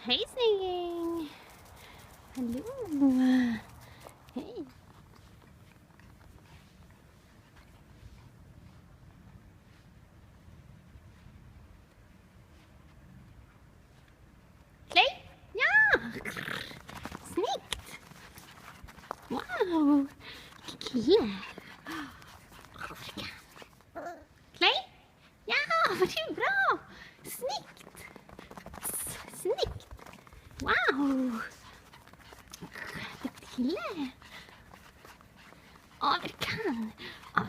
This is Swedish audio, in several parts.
Hej snygging! Hallå! Hej! Clay? Ja! Snyggt! Wow! Kille! Clay? Ja, vad det är bra! Snyggt! Snyggt! Wow! Duktig kille! Ja,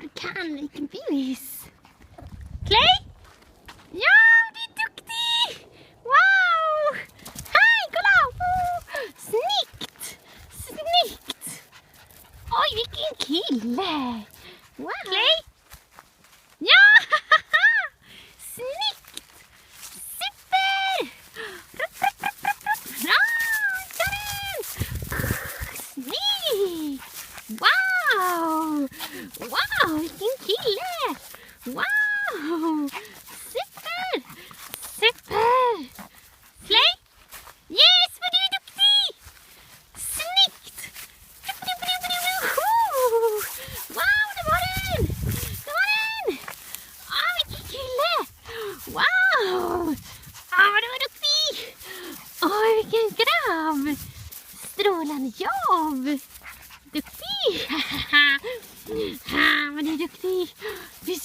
du kan! Vilken bus! Clay? Ja, du är duktig! Wow! Hej, kolla! Snyggt! Snyggt! Oj, vilken kille! Wow! Clay? Ja! Snyggt! Super! Bra! Karin! Snyggt! Wow! Wow, vilken kille! Wow! Super! Super! Clay? Yes, vad du är duktig! Snyggt! Wow, det var den! Det var den! Vilken kille! Wow! Vad du var duktig! Oj, vilken grabb! Strålande jobb! Duktig! Vad du är duktig! Vis.